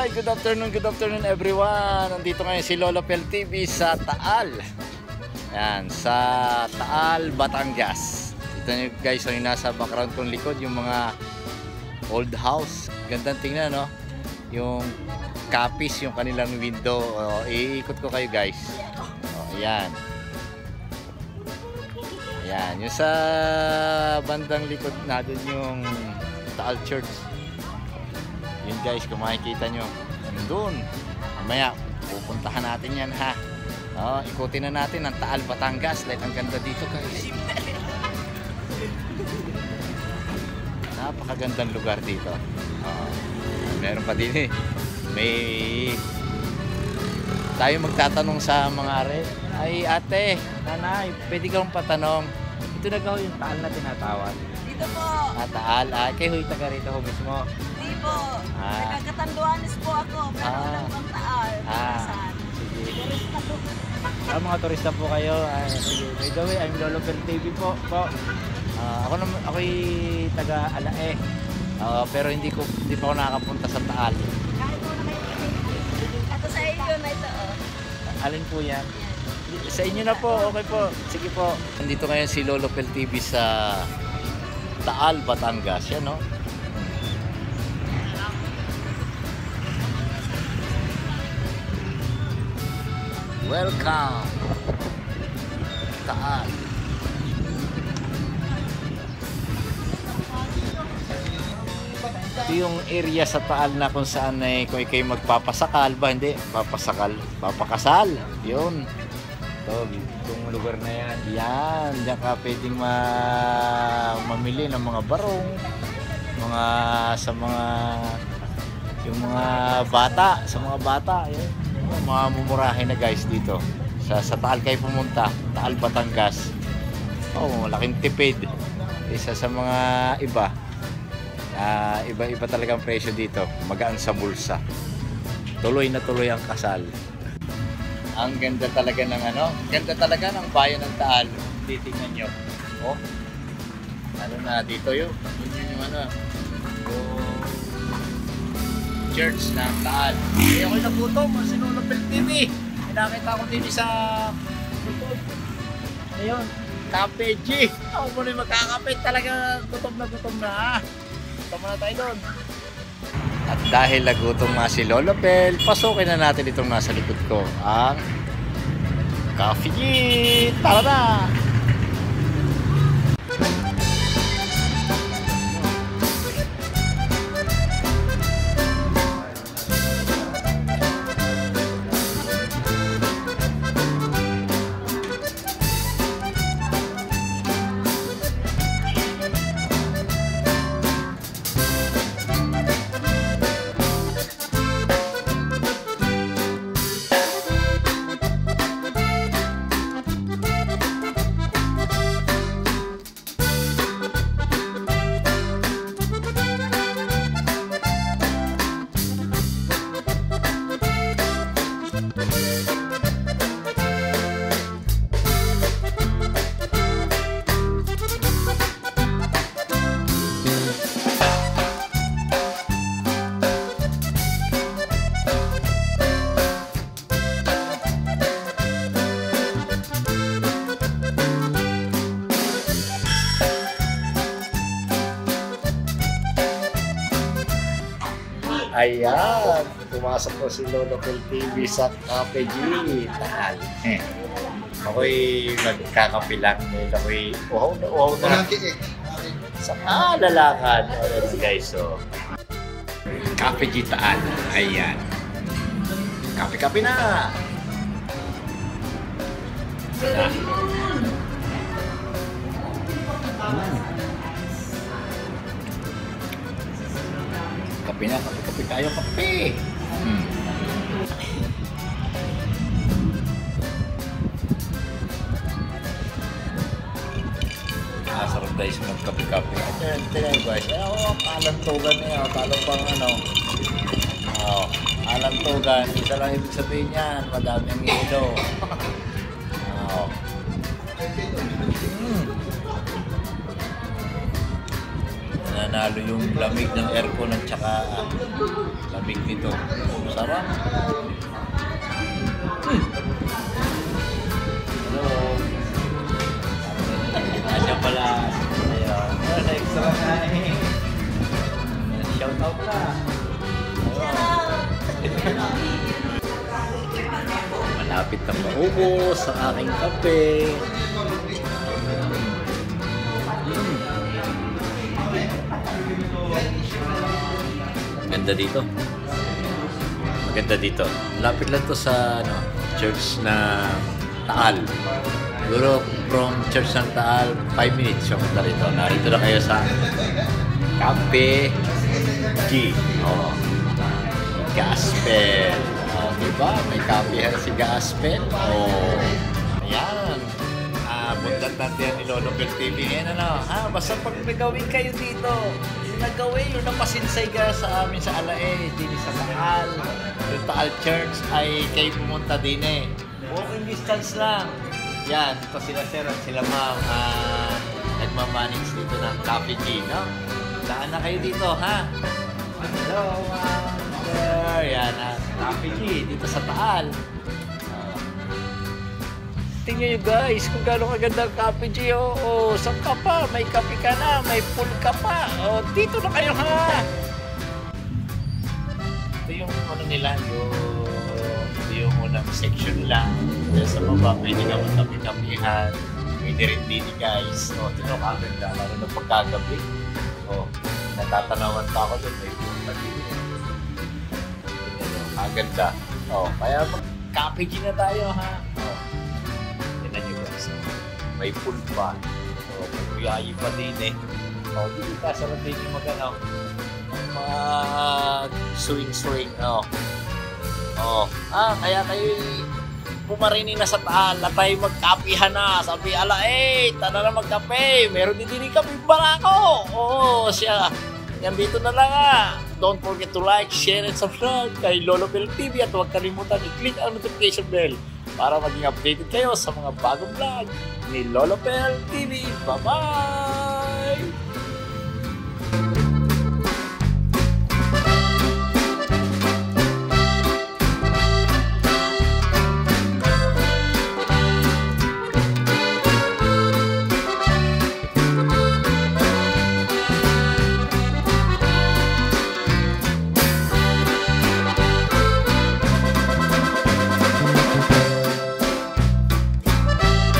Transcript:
Hi, good afternoon everyone. Nandito ngayon si Lolo Pel TV sa Taal. Yan, sa Taal, Batangas. Ito nyo guys, yung nasa background kong likod, yung mga old house. Gandang tingnan, no? Yung kapis, yung kanilang window. Iikot ko kayo guys. Ayan. Ayan, yung sa bandang likod na doon yung Taal Church. Yun guys, kung makikita nyo doon, mamaya pupuntahan natin yan ha. Ikutin na natin ang Taal, Batangas dahil ang ganda dito guys. Napakagandang lugar dito. Meron pa din may tayo magtatanong sa mga are. Ay ate, nanay, pwede kang patanong, ito na gawin yung Taal na tinatawag? Dito po. Taal, kayo huy taga rito ho mismo? Hindi po. Nagkakatanduanis po ako, pero walang pang Taal. Sige. Turista po. Mga turista po kayo. Sige. By the way, I'm Lolo Pel TV po. Ako'y taga Alae. Pero hindi pa ako nakakapunta sa Taal. Kahit po na kayo. Ito sa iyo na ito. Alin po yan? Sa inyo na po, okay po. Sige po. Nandito ngayon si Lolo Pel TV sa Taal, Batangas. Yan, no? Welcome, Taal. Ito yung area sa Taal na kung saan kung kayo magpapasakal ba, hindi, papakasal. Yun. Itong lugar na yan. Yan, diyan ka pwedeng mamili ng mga barong, yung mga bata, yan. Mga mumurahin na guys dito. Sa Taal kayo pumunta, Taal, Batangas. Malaking tipid. Isa sa mga iba. Iba talagang presyo dito. Magaan sa bulsa. Tuloy na tuloy ang kasal. Ang ganda talaga ng ganda talaga ng bayan ng Taal. Titingnan nyo. Dito yung yung church ng Taal. Ako'y nagutom si Lolo Pel TV. Nakita ko din sa YouTube. Ayun, Cafe G. Ako mo rin makakapit talaga. Gutom na. Gutom na tayo doon. At dahil nagutom nga si Lolo Pel, pasukin na natin itong nasa likod ko. Ang Cafe G. Tara na! Ayan, pumasok po si Lolo Pel TV sa Cafe G. Taal. Ako'y magkakape lang. Ako'y uhaw na. Sa lalakad. Ayan guys, so. Cafe G Taal. Ayan. Kape-kape na. Kape na, kape tayo, kape! Sarap guys, magkape-kape. Tignan guys, kalantugan niya, talo pang kalantugan, isa lang ibig sabihin yan, madami ang ilo. Nanalo yung lamig ng aircon at saka Lamig nito. Sarap. Hello. Ayan pala. Ayun. Extra na eh. Shout out na. Malapit na maubos ang aking kape. Maganda dito. Maganda dito. Malapit lang to sa church na Taal. Siguro from church ng Taal, 5 minutes yung punta rito. Narito na kayo sa Cafe G. Oh. Gaspel. Oh, diba? May kapihan si Gaspel. Oh. Ayan. Bundan natin ni Lolo Bel TV. Ayan basta pag nagawin kayo dito, nagawin yung napasinsay ka sa amin sa Alae, din sa Taal. Yung Taal Church ay kayo pumunta din eh. Walking distance lang. Yan, ito sila sir at sila ma'am nagmamanage dito ng Cafe G, no? Daan na kayo dito, ha? Hello, ma'am. Yan, Cafe G dito sa Taal. Tingnan nyo guys kung gano'ng kaganda ang Cafe G. Saan ka pa? May kape ka na, may pool ka pa. Dito na kayo ha. Ito yung nila, yung unang section nila. Sa baba, pwede ka magkapi-kapihan. Pwede rin din guys. Ito yung kaganda, lalo na pagkagabi. Natatanawan pa ako doon. May pool pa dito. Kaganda. Kaya mag-Cafe G na tayo ha. May pool pa. Magkuyayi pa din eh. Hindi ka sarap din yung swing-swing. Kaya kayo pumarini na sa Taal na tayo magkapihan na. Sabi, tana na magkape. Meron din kami barako. Siya. Yan dito na lang Don't forget to like, share, and subscribe kay Lolo Bel TV at huwag kalimutan i-click ang notification bell para maging updated kayo sa mga bagong vlog ni Lolo Bel TV. Bye-bye!